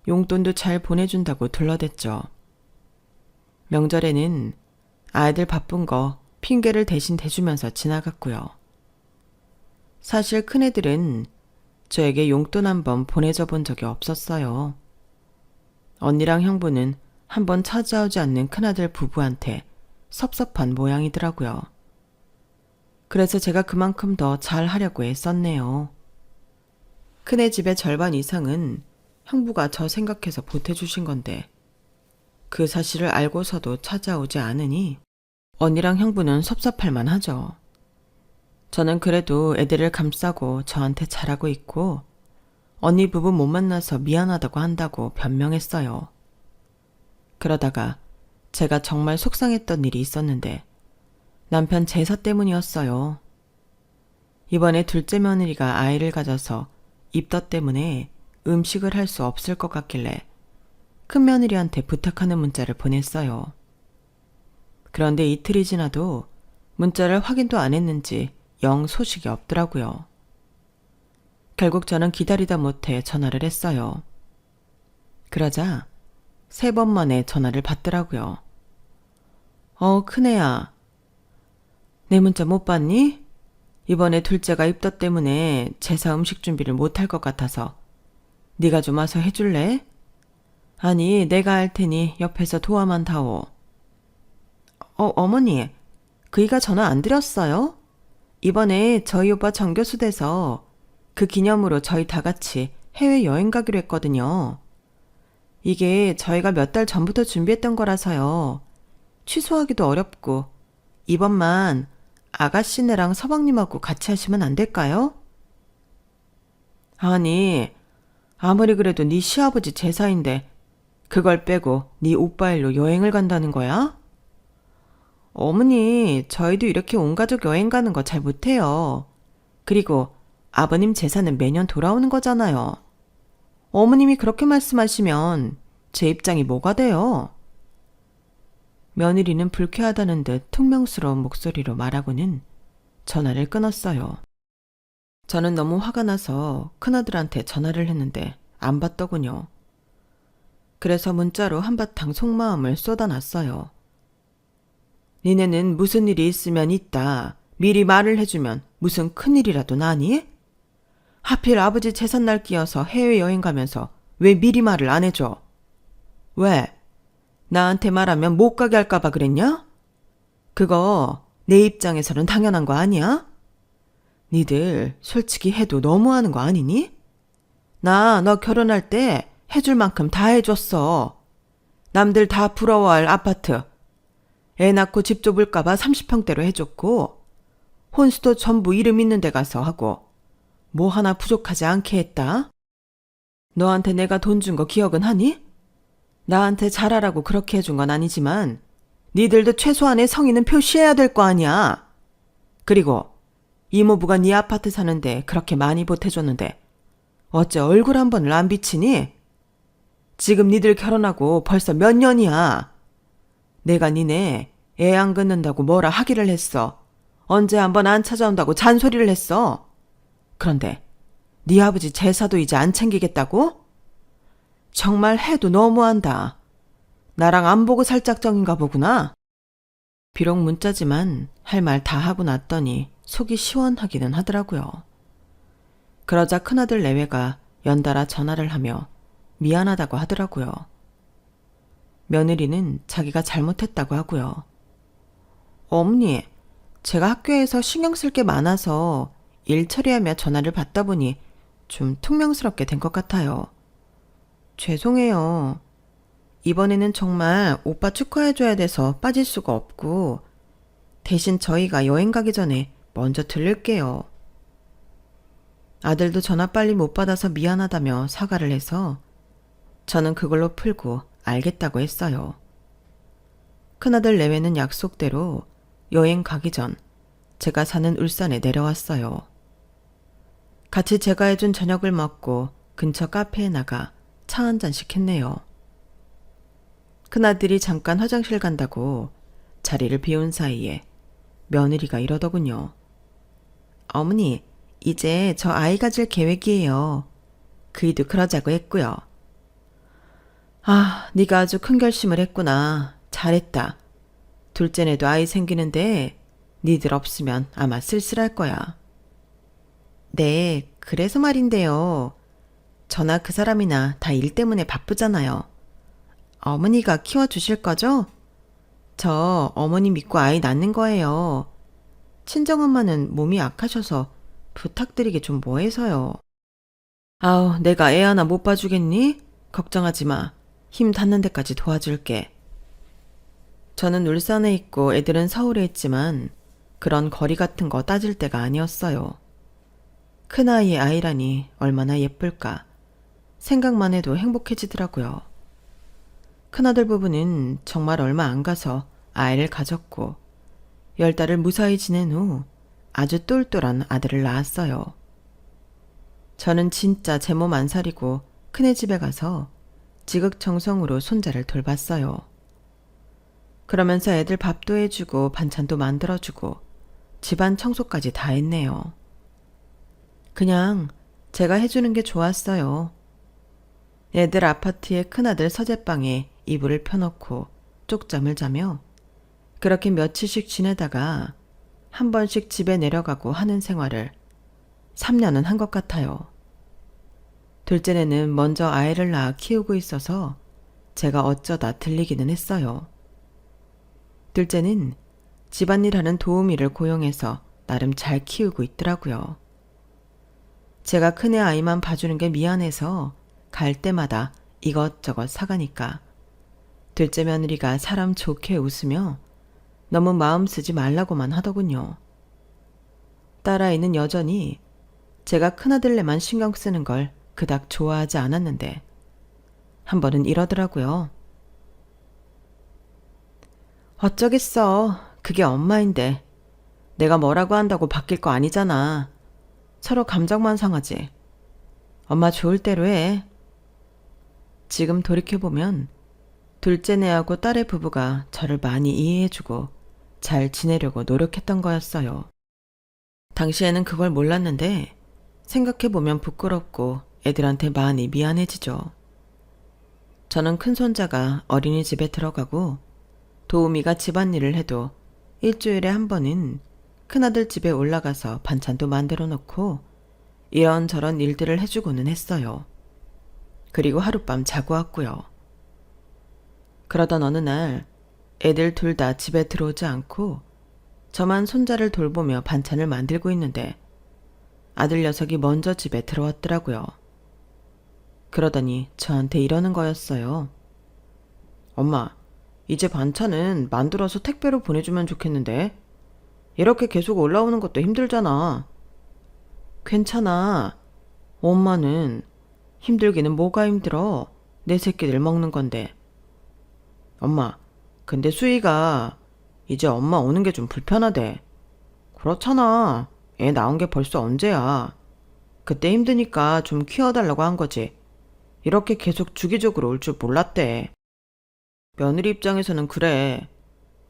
용돈도 잘 보내준다고 둘러댔죠. 명절에는 아이들 바쁜 거 핑계를 대신 대주면서 지나갔고요. 사실 큰애들은 저에게 용돈 한 번 보내줘 본 적이 없었어요. 언니랑 형부는 한 번 찾아오지 않는 큰아들 부부한테 섭섭한 모양이더라고요. 그래서 제가 그만큼 더 잘하려고 애썼네요. 큰애 집의 절반 이상은 형부가 저 생각해서 보태주신 건데 그 사실을 알고서도 찾아오지 않으니 언니랑 형부는 섭섭할만 하죠. 저는 그래도 애들을 감싸고 저한테 잘하고 있고 언니 부부 못 만나서 미안하다고 한다고 변명했어요. 그러다가 제가 정말 속상했던 일이 있었는데 남편 제사 때문이었어요. 이번에 둘째 며느리가 아이를 가져서 입덧 때문에 음식을 할 수 없을 것 같길래 큰 며느리한테 부탁하는 문자를 보냈어요. 그런데 이틀이 지나도 문자를 확인도 안 했는지 영 소식이 없더라고요. 결국 저는 기다리다 못해 전화를 했어요. 그러자 3번 만에 전화를 받더라고요. 큰애야. 내 문자 못 봤니? 이번에 둘째가 입덧 때문에 제사 음식 준비를 못할 것 같아서 네가 좀 와서 해줄래? 아니 내가 할 테니 옆에서 도와만 다오. 어머니, 그이가 전화 안 드렸어요? 이번에 저희 오빠 정교수 돼서 그 기념으로 저희 다 같이 해외여행 가기로 했거든요. 이게 저희가 몇 달 전부터 준비했던 거라서요. 취소하기도 어렵고 이번만 아가씨네랑 서방님하고 같이 하시면 안 될까요? 아니, 아무리 그래도 네 시아버지 제사인데 그걸 빼고 네 오빠 일로 여행을 간다는 거야? 어머니, 저희도 이렇게 온 가족 여행 가는 거 잘 못해요. 그리고 아버님 제사는 매년 돌아오는 거잖아요. 어머님이 그렇게 말씀하시면 제 입장이 뭐가 돼요? 며느리는 불쾌하다는 듯 퉁명스러운 목소리로 말하고는 전화를 끊었어요. 저는 너무 화가 나서 큰아들한테 전화를 했는데 안 받더군요. 그래서 문자로 한바탕 속마음을 쏟아놨어요. 니네는 무슨 일이 있으면 있다. 미리 말을 해주면 무슨 큰일이라도 나니? 하필 아버지 제삿날 끼어서 해외여행 가면서 왜 미리 말을 안 해줘? 왜? 나한테 말하면 못 가게 할까봐 그랬냐? 그거 내 입장에서는 당연한 거 아니야? 니들 솔직히 해도 너무하는 거 아니니? 나 너 결혼할 때 해줄 만큼 다 해줬어. 남들 다 부러워할 아파트. 애 낳고 집 좁을까봐 30평대로 해줬고 혼수도 전부 이름 있는 데 가서 하고 뭐 하나 부족하지 않게 했다. 너한테 내가 돈 준 거 기억은 하니? 나한테 잘하라고 그렇게 해준 건 아니지만 니들도 최소한의 성의는 표시해야 될 거 아니야. 그리고 이모부가 네 아파트 사는데 그렇게 많이 보태줬는데 어째 얼굴 한 번을 안 비치니? 지금 니들 결혼하고 벌써 몇 년이야. 내가 니네 애 안 갖는다고 뭐라 하기를 했어. 언제 한번 안 찾아온다고 잔소리를 했어. 그런데 네 아버지 제사도 이제 안 챙기겠다고? 정말 해도 너무한다. 나랑 안 보고 살짝정인가 보구나. 비록 문자지만 할 말 다 하고 났더니 속이 시원하기는 하더라고요. 그러자 큰아들 내외가 연달아 전화를 하며 미안하다고 하더라고요. 며느리는 자기가 잘못했다고 하고요. 어머니, 제가 학교에서 신경 쓸 게 많아서 일 처리하며 전화를 받다 보니 좀 퉁명스럽게 된 것 같아요. 죄송해요. 이번에는 정말 오빠 축하해줘야 돼서 빠질 수가 없고 대신 저희가 여행 가기 전에 먼저 들를게요. 아들도 전화 빨리 못 받아서 미안하다며 사과를 해서 저는 그걸로 풀고 알겠다고 했어요. 큰아들 내외는 약속대로 여행 가기 전 제가 사는 울산에 내려왔어요. 같이 제가 해준 저녁을 먹고 근처 카페에 나가 차 한잔씩 했네요. 큰아들이 잠깐 화장실 간다고 자리를 비운 사이에 며느리가 이러더군요. 어머니, 이제 저 아이 가질 계획이에요. 그이도 그러자고 했고요. 아, 네가 아주 큰 결심을 했구나. 잘했다. 둘째네도 아이 생기는데 니들 없으면 아마 쓸쓸할 거야. 네, 그래서 말인데요. 저나 그 사람이나 다 일 때문에 바쁘잖아요. 어머니가 키워주실 거죠? 저 어머니 믿고 아이 낳는 거예요. 친정엄마는 몸이 약하셔서 부탁드리기 좀 뭐해서요. 아우, 내가 애 하나 못 봐주겠니? 걱정하지 마. 힘 닿는 데까지 도와줄게. 저는 울산에 있고 애들은 서울에 있지만 그런 거리 같은 거 따질 때가 아니었어요. 큰아이의 아이라니 얼마나 예쁠까. 생각만 해도 행복해지더라고요. 큰아들 부부는 정말 얼마 안 가서 아이를 가졌고 10달을 무사히 지낸 후 아주 똘똘한 아들을 낳았어요. 저는 진짜 제 몸 안 사리고 큰애 집에 가서 지극정성으로 손자를 돌봤어요. 그러면서 애들 밥도 해주고 반찬도 만들어주고 집안 청소까지 다 했네요. 그냥 제가 해주는 게 좋았어요. 애들 아파트의 큰아들 서재방에 이불을 펴놓고 쪽잠을 자며 그렇게 며칠씩 지내다가 한 번씩 집에 내려가고 하는 생활을 3년은 한 것 같아요. 둘째네는 먼저 아이를 낳아 키우고 있어서 제가 어쩌다 들리기는 했어요. 둘째는 집안일하는 도우미를 고용해서 나름 잘 키우고 있더라고요. 제가 큰애 아이만 봐주는 게 미안해서 갈 때마다 이것저것 사가니까 둘째 며느리가 사람 좋게 웃으며 너무 마음 쓰지 말라고만 하더군요. 딸아이는 여전히 제가 큰아들네만 신경 쓰는 걸 그닥 좋아하지 않았는데 한 번은 이러더라고요. 어쩌겠어. 그게 엄마인데 내가 뭐라고 한다고 바뀔 거 아니잖아. 서로 감정만 상하지. 엄마 좋을 대로 해. 지금 돌이켜보면 둘째네하고 딸의 부부가 저를 많이 이해해주고 잘 지내려고 노력했던 거였어요. 당시에는 그걸 몰랐는데 생각해보면 부끄럽고 애들한테 많이 미안해지죠. 저는 큰손자가 어린이집에 들어가고 도우미가 집안일을 해도 일주일에 한 번은 큰아들 집에 올라가서 반찬도 만들어 놓고 이런저런 일들을 해주고는 했어요. 그리고 하룻밤 자고 왔고요. 그러던 어느 날 애들 둘 다 집에 들어오지 않고 저만 손자를 돌보며 반찬을 만들고 있는데 아들 녀석이 먼저 집에 들어왔더라고요. 그러더니 저한테 이러는 거였어요. 엄마, 이제 반찬은 만들어서 택배로 보내주면 좋겠는데 이렇게 계속 올라오는 것도 힘들잖아. 괜찮아. 엄마는 힘들기는 뭐가 힘들어. 내 새끼들 먹는 건데. 엄마, 근데 수희가 이제 엄마 오는 게 좀 불편하대. 그렇잖아. 애 낳은 게 벌써 언제야. 그때 힘드니까 좀 키워달라고 한 거지. 이렇게 계속 주기적으로 올 줄 몰랐대. 며느리 입장에서는 그래.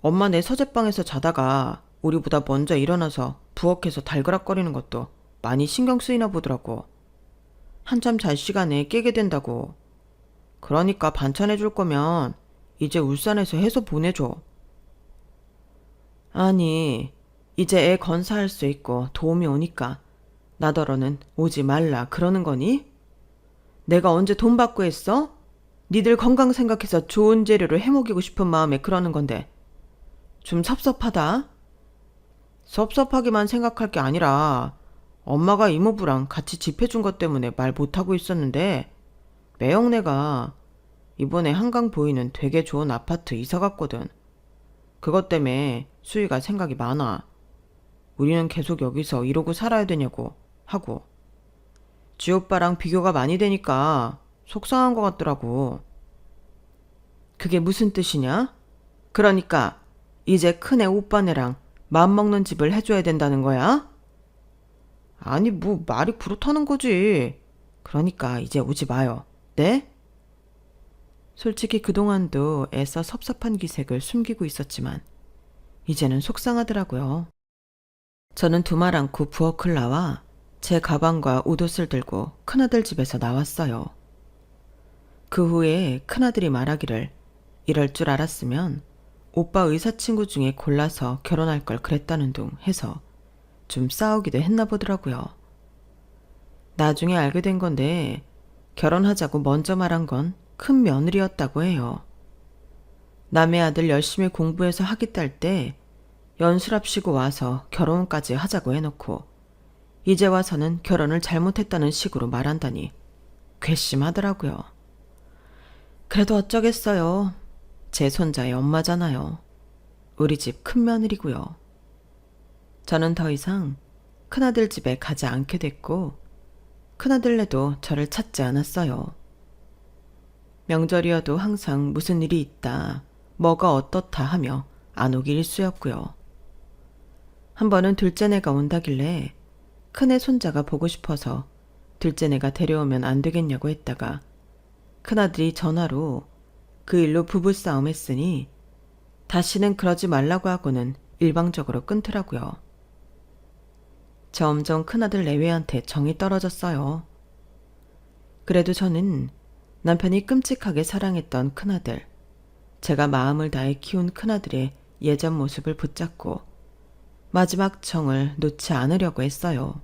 엄마 내 서재방에서 자다가 우리보다 먼저 일어나서 부엌에서 달그락거리는 것도 많이 신경 쓰이나 보더라고. 한참 잘 시간에 깨게 된다고. 그러니까 반찬 해줄 거면 이제 울산에서 해서 보내줘. 아니, 이제 애 건사할 수 있고 도움이 오니까 나더러는 오지 말라 그러는 거니? 내가 언제 돈 받고 했어? 니들 건강 생각해서 좋은 재료를 해먹이고 싶은 마음에 그러는 건데 좀 섭섭하다. 섭섭하기만 생각할 게 아니라 엄마가 이모부랑 같이 집 해준 것 때문에 말 못하고 있었는데 매형네가 이번에 한강 보이는 되게 좋은 아파트 이사 갔거든. 그것 때문에 수희가 생각이 많아. 우리는 계속 여기서 이러고 살아야 되냐고 하고. 지 오빠랑 비교가 많이 되니까 속상한 것 같더라고. 그게 무슨 뜻이냐? 그러니까 이제 큰애 오빠네랑 맘먹는 집을 해줘야 된다는 거야? 아니 뭐 말이 그렇다는 거지. 그러니까 이제 오지 마요. 네? 솔직히 그동안도 애써 섭섭한 기색을 숨기고 있었지만 이제는 속상하더라고요. 저는 두말 않고 부엌을 나와 제 가방과 옷옷을 들고 큰아들 집에서 나왔어요. 그 후에 큰아들이 말하기를 이럴 줄 알았으면 오빠 의사친구 중에 골라서 결혼할 걸 그랬다는 둥 해서 좀 싸우기도 했나 보더라고요. 나중에 알게 된 건데 결혼하자고 먼저 말한 건 큰 며느리였다고 해요. 남의 아들 열심히 공부해서 학위 딸 때 연수랍시고 와서 결혼까지 하자고 해놓고 이제 와서는 결혼을 잘못했다는 식으로 말한다니 괘씸하더라고요. 그래도 어쩌겠어요. 제 손자의 엄마잖아요. 우리 집 큰 며느리고요. 저는 더 이상 큰아들 집에 가지 않게 됐고 큰아들네도 저를 찾지 않았어요. 명절이어도 항상 무슨 일이 있다, 뭐가 어떻다 하며 안 오기 일쑤였고요. 한 번은 둘째네가 온다길래 큰애 손자가 보고 싶어서 둘째네가 데려오면 안 되겠냐고 했다가 큰아들이 전화로 그 일로 부부싸움 했으니 다시는 그러지 말라고 하고는 일방적으로 끊더라고요. 점점 큰아들 내외한테 정이 떨어졌어요. 그래도 저는 남편이 끔찍하게 사랑했던 큰아들, 제가 마음을 다해 키운 큰아들의 예전 모습을 붙잡고 마지막 정을 놓지 않으려고 했어요.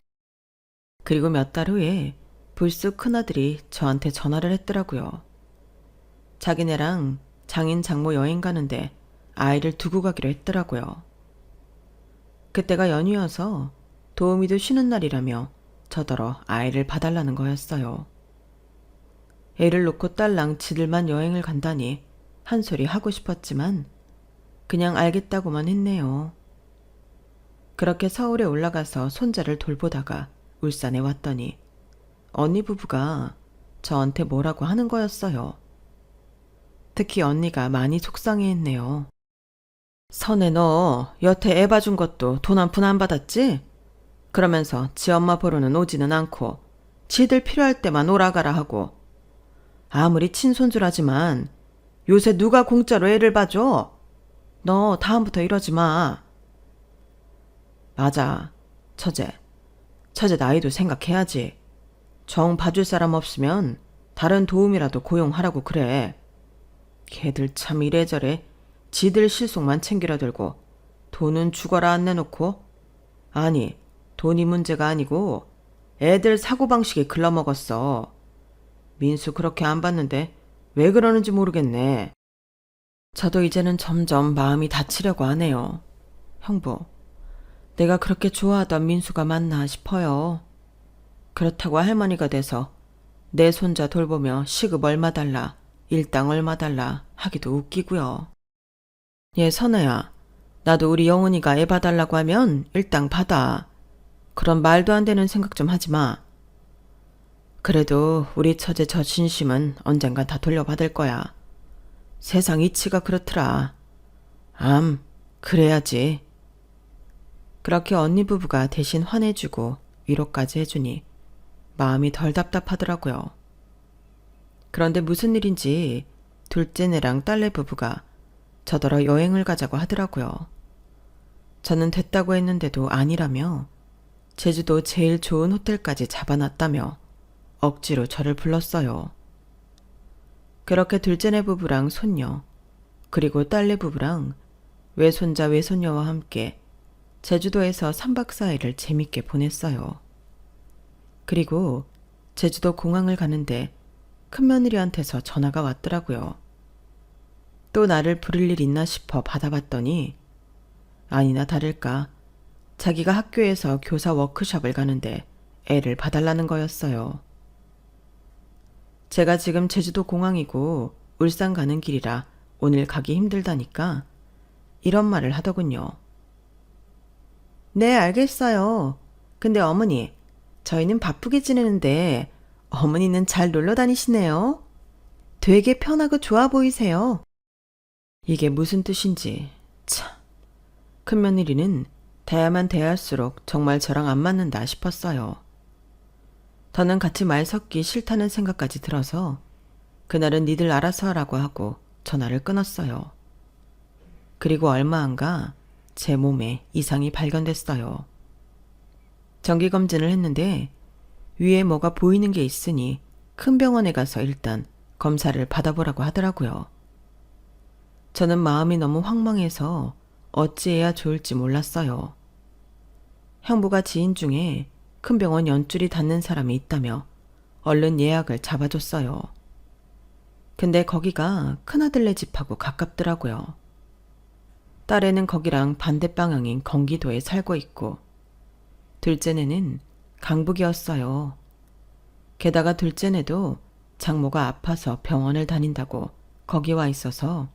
그리고 몇 달 후에 불쑥 큰아들이 저한테 전화를 했더라고요. 자기네랑 장인 장모 여행 가는데 아이를 두고 가기로 했더라고요. 그때가 연휴여서 도우미도 쉬는 날이라며 저더러 아이를 봐달라는 거였어요. 애를 놓고 딸랑 지들만 여행을 간다니 한 소리 하고 싶었지만 그냥 알겠다고만 했네요. 그렇게 서울에 올라가서 손자를 돌보다가 울산에 왔더니 언니 부부가 저한테 뭐라고 하는 거였어요. 특히 언니가 많이 속상해했네요. 선혜 너 여태 애 봐준 것도 돈 한 푼 안 받았지? 그러면서 지 엄마 보러는 오지는 않고 지들 필요할 때만 오라가라 하고 아무리 친손주라지만 요새 누가 공짜로 애를 봐줘? 너 다음부터 이러지 마. 맞아. 처제 나이도 생각해야지. 정 봐줄 사람 없으면 다른 도움이라도 고용하라고 그래. 걔들 참 이래저래 지들 실속만 챙기려 들고 돈은 죽어라 안 내놓고 아니 돈이 문제가 아니고 애들 사고방식이 글러먹었어. 민수 그렇게 안 봤는데 왜 그러는지 모르겠네. 저도 이제는 점점 마음이 다치려고 하네요. 형부, 내가 그렇게 좋아하던 민수가 맞나 싶어요. 그렇다고 할머니가 돼서 내 손자 돌보며 시급 얼마 달라, 일당 얼마 달라 하기도 웃기고요. 예, 선혜야. 나도 우리 영훈이가 애 봐달라고 하면 일당 받아. 그런 말도 안 되는 생각 좀 하지 마. 그래도 우리 처제 저 진심은 언젠간 다 돌려받을 거야. 세상 이치가 그렇더라. 그래야지. 그렇게 언니 부부가 대신 화내주고 위로까지 해주니 마음이 덜 답답하더라고요. 그런데 무슨 일인지 둘째네랑 딸내 부부가 저더러 여행을 가자고 하더라고요. 저는 됐다고 했는데도 아니라며 제주도 제일 좋은 호텔까지 잡아놨다며 억지로 저를 불렀어요. 그렇게 둘째네 부부랑 손녀, 그리고 딸내 부부랑 외손자 외손녀와 함께 제주도에서 3박 4일을 재밌게 보냈어요. 그리고 제주도 공항을 가는데 큰며느리한테서 전화가 왔더라고요. 또 나를 부를 일 있나 싶어 받아봤더니 아니나 다를까 자기가 학교에서 교사 워크숍을 가는데 애를 봐달라는 거였어요. 제가 지금 제주도 공항이고 울산 가는 길이라 오늘 가기 힘들다니까 이런 말을 하더군요. 네, 알겠어요. 근데 어머니, 저희는 바쁘게 지내는데 어머니는 잘 놀러 다니시네요. 되게 편하고 좋아 보이세요. 이게 무슨 뜻인지 참. 큰며느리는 대야만 대할수록 정말 저랑 안 맞는다 싶었어요. 더는 같이 말 섞기 싫다는 생각까지 들어서 그날은 니들 알아서 하라고 하고 전화를 끊었어요. 그리고 얼마 안 가 제 몸에 이상이 발견됐어요. 정기검진을 했는데 위에 뭐가 보이는 게 있으니 큰 병원에 가서 일단 검사를 받아보라고 하더라고요. 저는 마음이 너무 황망해서 어찌해야 좋을지 몰랐어요. 형부가 지인 중에 큰 병원 연줄이 닿는 사람이 있다며 얼른 예약을 잡아줬어요. 근데 거기가 큰아들네 집하고 가깝더라고요. 딸애는 거기랑 반대 방향인 경기도에 살고 있고 둘째네는 강북이었어요. 게다가 둘째네도 장모가 아파서 병원을 다닌다고 거기 와 있어서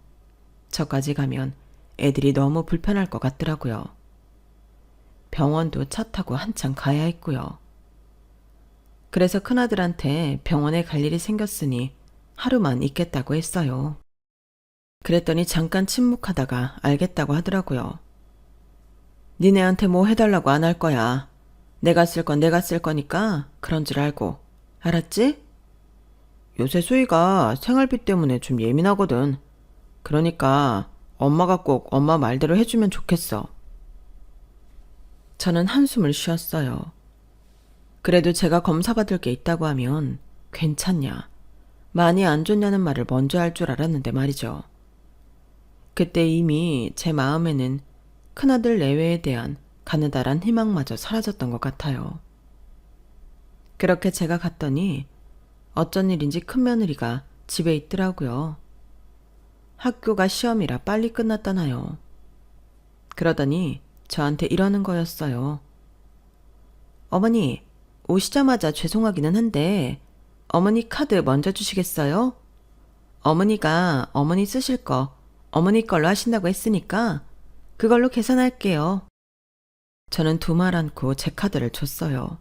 저까지 가면 애들이 너무 불편할 것 같더라고요. 병원도 차 타고 한참 가야 했고요. 그래서 큰아들한테 병원에 갈 일이 생겼으니 하루만 있겠다고 했어요. 그랬더니 잠깐 침묵하다가 알겠다고 하더라고요. 니네한테 뭐 해달라고 안 할 거야. 내가 쓸 건 내가 쓸 거니까 그런 줄 알고. 알았지? 요새 수희가 생활비 때문에 좀 예민하거든. 그러니까 엄마가 꼭 엄마 말대로 해주면 좋겠어. 저는 한숨을 쉬었어요. 그래도 제가 검사받을 게 있다고 하면 괜찮냐, 많이 안 좋냐는 말을 먼저 할 줄 알았는데 말이죠. 그때 이미 제 마음에는 큰아들 내외에 대한 가느다란 희망마저 사라졌던 것 같아요. 그렇게 제가 갔더니 어쩐 일인지 큰며느리가 집에 있더라고요. 학교가 시험이라 빨리 끝났다나요. 그러더니 저한테 이러는 거였어요. 어머니, 오시자마자 죄송하기는 한데 어머니 카드 먼저 주시겠어요? 어머니가 어머니 쓰실 거 어머니 걸로 하신다고 했으니까 그걸로 계산할게요. 저는 두 말 않고 제 카드를 줬어요.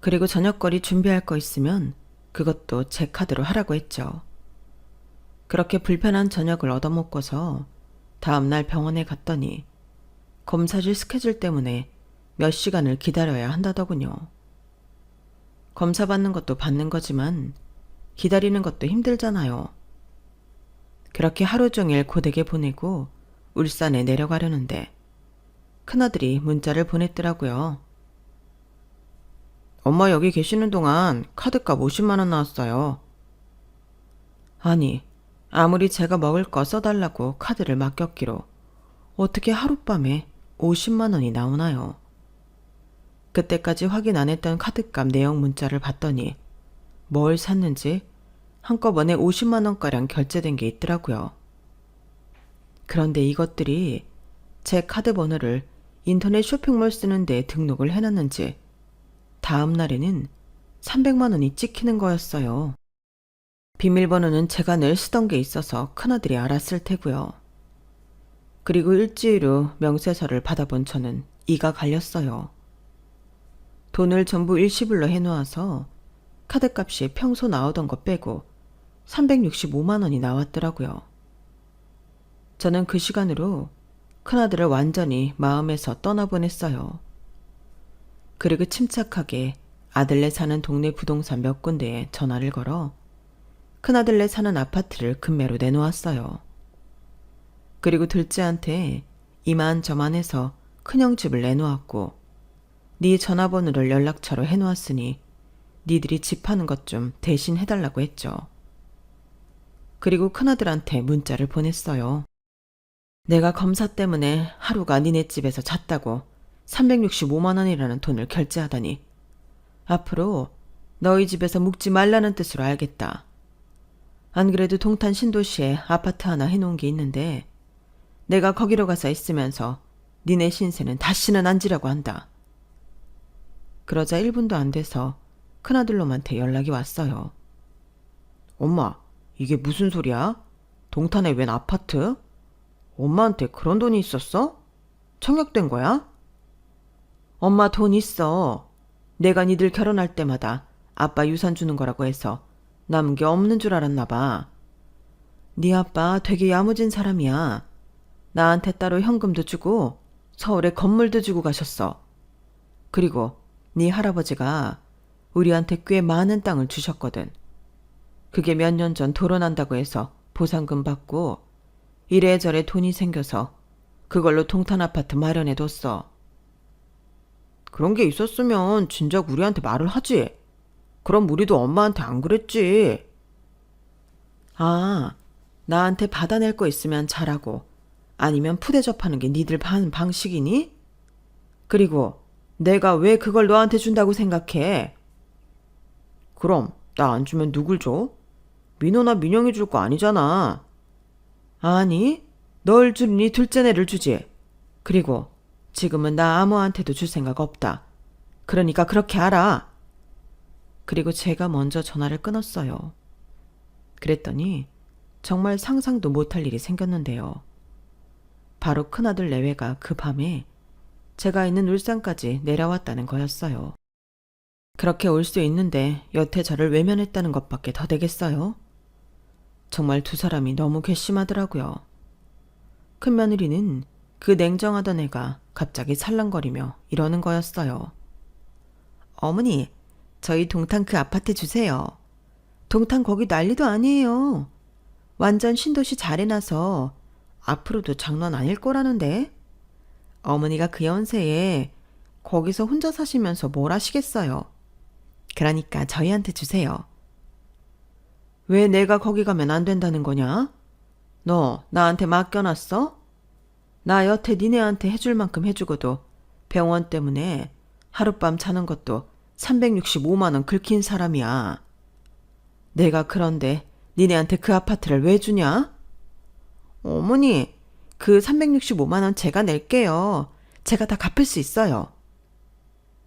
그리고 저녁거리 준비할 거 있으면 그것도 제 카드로 하라고 했죠. 그렇게 불편한 저녁을 얻어먹고서 다음날 병원에 갔더니 검사실 스케줄 때문에 몇 시간을 기다려야 한다더군요. 검사 받는 것도 받는 거지만 기다리는 것도 힘들잖아요. 그렇게 하루 종일 고되게 보내고 울산에 내려가려는데 큰아들이 문자를 보냈더라고요. 엄마 여기 계시는 동안 카드값 50만 원 나왔어요. 아니, 아무리 제가 먹을 거 써달라고 카드를 맡겼기로 어떻게 하룻밤에 50만 원이 나오나요? 그때까지 확인 안 했던 카드값 내역 문자를 봤더니 뭘 샀는지 한꺼번에 50만 원가량 결제된 게 있더라고요. 그런데 이것들이 제 카드 번호를 인터넷 쇼핑몰 쓰는데 등록을 해놨는지 다음 날에는 300만 원이 찍히는 거였어요. 비밀번호는 제가 늘 쓰던 게 있어서 큰아들이 알았을 테고요. 그리고 일주일 후 명세서를 받아본 저는 이가 갈렸어요. 돈을 전부 일시불로 해놓아서 카드값이 평소 나오던 거 빼고 365만 원이 나왔더라고요. 저는 그 시간으로 큰아들을 완전히 마음에서 떠나보냈어요. 그리고 침착하게 아들네 사는 동네 부동산 몇 군데에 전화를 걸어 큰아들네 사는 아파트를 급매로 내놓았어요. 그리고 둘째한테 이만저만해서 큰형 집을 내놓았고 네 전화번호를 연락처로 해놓았으니 니들이 집 파는 것 좀 대신 해달라고 했죠. 그리고 큰아들한테 문자를 보냈어요. 내가 검사 때문에 하루가 니네 집에서 잤다고 365만 원이라는 돈을 결제하다니 앞으로 너희 집에서 묵지 말라는 뜻으로 알겠다. 안 그래도 동탄 신도시에 아파트 하나 해놓은 게 있는데 내가 거기로 가서 있으면서 니네 신세는 다시는 안 지려고 한다. 그러자 1분도 안 돼서 큰아들놈한테 연락이 왔어요. 엄마, 이게 무슨 소리야? 동탄에 웬 아파트? 엄마한테 그런 돈이 있었어? 청약된 거야? 엄마 돈 있어. 내가 니들 결혼할 때마다 아빠 유산 주는 거라고 해서 남은 게 없는 줄 알았나 봐. 네 아빠 되게 야무진 사람이야. 나한테 따로 현금도 주고 서울에 건물도 주고 가셨어. 그리고 네 할아버지가 우리한테 꽤 많은 땅을 주셨거든. 그게 몇 년 전 도로난다고 해서 보상금 받고 이래저래 돈이 생겨서 그걸로 동탄 아파트 마련해뒀어. 그런 게 있었으면 진작 우리한테 말을 하지. 그럼 우리도 엄마한테 안 그랬지. 아, 나한테 받아낼 거 있으면 잘하고 아니면 푸대접하는 게 니들 하는 방식이니? 그리고 내가 왜 그걸 너한테 준다고 생각해? 그럼 나 안 주면 누굴 줘? 민호나 민영이 줄 거 아니잖아. 아니, 널 주니 둘째네를 주지. 그리고 지금은 나 아무한테도 줄 생각 없다. 그러니까 그렇게 알아. 그리고 제가 먼저 전화를 끊었어요. 그랬더니 정말 상상도 못할 일이 생겼는데요. 바로 큰아들 내외가 그 밤에 제가 있는 울산까지 내려왔다는 거였어요. 그렇게 올 수 있는데 여태 저를 외면했다는 것밖에 더 되겠어요? 정말 두 사람이 너무 괘씸하더라고요. 큰며느리는 그 냉정하던 애가 갑자기 살랑거리며 이러는 거였어요. 어머니, 저희 동탄 그 아파트 주세요. 동탄 거기 난리도 아니에요. 완전 신도시 잘 해놔서 앞으로도 장난 아닐 거라는데. 어머니가 그 연세에 거기서 혼자 사시면서 뭘 하시겠어요. 그러니까 저희한테 주세요. 왜 내가 거기 가면 안 된다는 거냐? 너 나한테 맡겨놨어? 나 여태 니네한테 해줄 만큼 해주고도 병원 때문에 하룻밤 자는 것도 365만 원 긁힌 사람이야. 내가 그런데 니네한테 그 아파트를 왜 주냐? 어머니, 그 365만 원 제가 낼게요. 제가 다 갚을 수 있어요.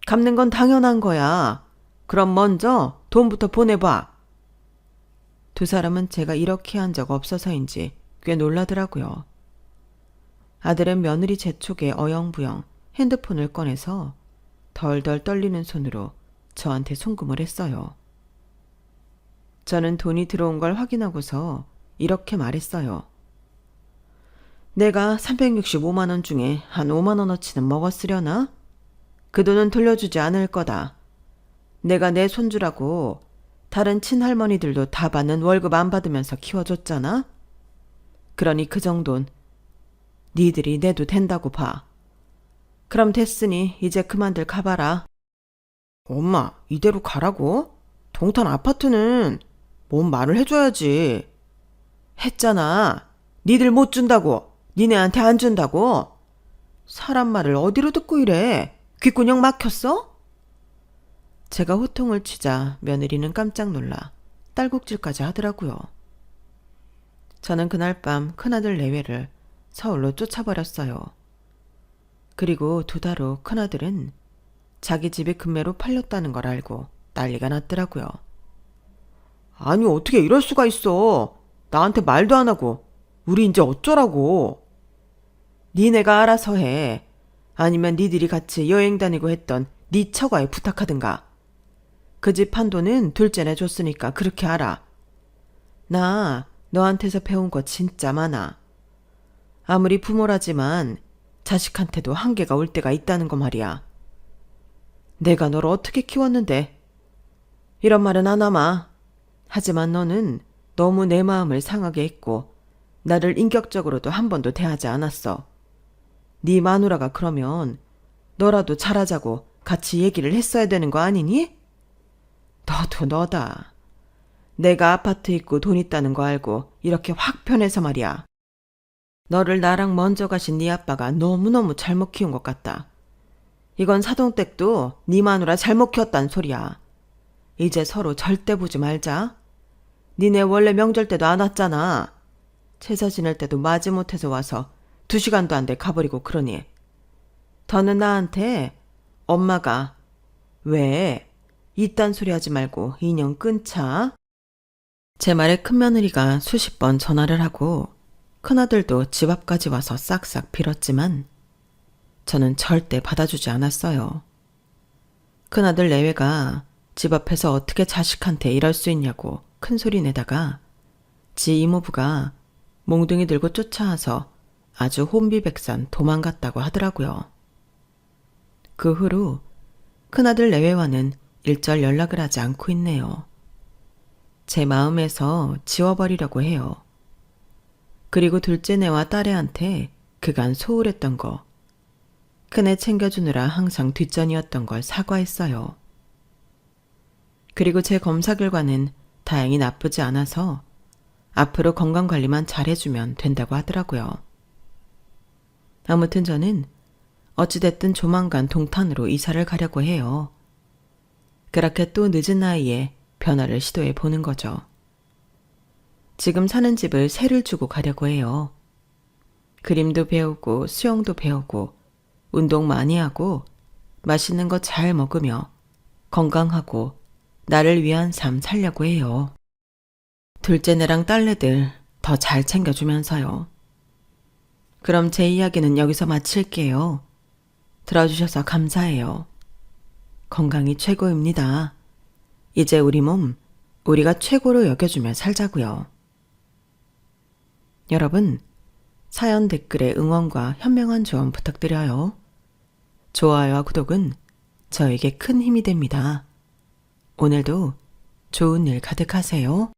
갚는 건 당연한 거야. 그럼 먼저 돈부터 보내봐. 두 사람은 제가 이렇게 한 적 없어서인지 꽤 놀라더라고요. 아들은 며느리 재촉에 어영부영 핸드폰을 꺼내서 덜덜 떨리는 손으로 저한테 송금을 했어요. 저는 돈이 들어온 걸 확인하고서 이렇게 말했어요. 내가 365만 원 중에 한 5만 원어치는 먹었으려나? 그 돈은 돌려주지 않을 거다. 내가 내 손주라고 다른 친할머니들도 다 받는 월급 안 받으면서 키워줬잖아? 그러니 그 정도는 니들이 내도 된다고 봐. 그럼 됐으니 이제 그만들 가봐라. 엄마, 이대로 가라고? 동탄 아파트는 뭔 말을 해줘야지. 했잖아. 니들 못 준다고. 니네한테 안 준다고. 사람 말을 어디로 듣고 이래? 귓구녕 막혔어? 제가 호통을 치자 며느리는 깜짝 놀라 딸꾹질까지 하더라고요. 저는 그날 밤 큰아들 내외를 서울로 쫓아버렸어요. 그리고 2달 후 큰아들은 자기 집이 금매로 팔렸다는 걸 알고 난리가 났더라고요. 아니 어떻게 이럴 수가 있어. 나한테 말도 안 하고 우리 이제 어쩌라고. 니네가 알아서 해. 아니면 니들이 같이 여행 다니고 했던 니 처가에 부탁하든가. 그 집 한 돈은 둘째네 줬으니까 그렇게 알아. 나 너한테서 배운 거 진짜 많아. 아무리 부모라지만 자식한테도 한계가 올 때가 있다는 거 말이야. 내가 너를 어떻게 키웠는데? 이런 말은 안 하마. 하지만 너는 너무 내 마음을 상하게 했고 나를 인격적으로도 한 번도 대하지 않았어. 네 마누라가 그러면 너라도 잘하자고 같이 얘기를 했어야 되는 거 아니니? 너도 너다. 내가 아파트 있고 돈 있다는 거 알고 이렇게 확 편해서 말이야. 너를 나랑 먼저 가신 네 아빠가 너무너무 잘못 키운 것 같다. 이건 사돈댁도 네 마누라 잘못 키웠단 소리야. 이제 서로 절대 보지 말자. 니네 원래 명절 때도 안 왔잖아. 제사 지낼 때도 마지못해서 와서 2시간도 안 돼 가버리고 그러니. 더는 나한테 엄마가 왜 이딴 소리 하지 말고 인연 끊자. 제 말에 큰며느리가 수십 번 전화를 하고 큰아들도 집 앞까지 와서 싹싹 빌었지만 저는 절대 받아주지 않았어요. 큰아들 내외가 집 앞에서 어떻게 자식한테 이럴 수 있냐고 큰 소리 내다가 지 이모부가 몽둥이 들고 쫓아와서 아주 혼비백산 도망갔다고 하더라고요. 그 후로 큰아들 내외와는 일절 연락을 하지 않고 있네요. 제 마음에서 지워버리려고 해요. 그리고 둘째네와 딸애한테 그간 소홀했던 거, 큰애 챙겨주느라 항상 뒷전이었던 걸 사과했어요. 그리고 제 검사 결과는 다행히 나쁘지 않아서 앞으로 건강관리만 잘해주면 된다고 하더라고요. 아무튼 저는 어찌됐든 조만간 동탄으로 이사를 가려고 해요. 그렇게 또 늦은 나이에 변화를 시도해 보는 거죠. 지금 사는 집을 세를 주고 가려고 해요. 그림도 배우고 수영도 배우고 운동 많이 하고 맛있는 거 잘 먹으며 건강하고 나를 위한 삶 살려고 해요. 둘째네랑 딸내들 더 잘 챙겨주면서요. 그럼 제 이야기는 여기서 마칠게요. 들어주셔서 감사해요. 건강이 최고입니다. 이제 우리 몸 우리가 최고로 여겨주며 살자고요. 여러분, 사연 댓글에 응원과 현명한 조언 부탁드려요. 좋아요와 구독은 저에게 큰 힘이 됩니다. 오늘도 좋은 일 가득하세요.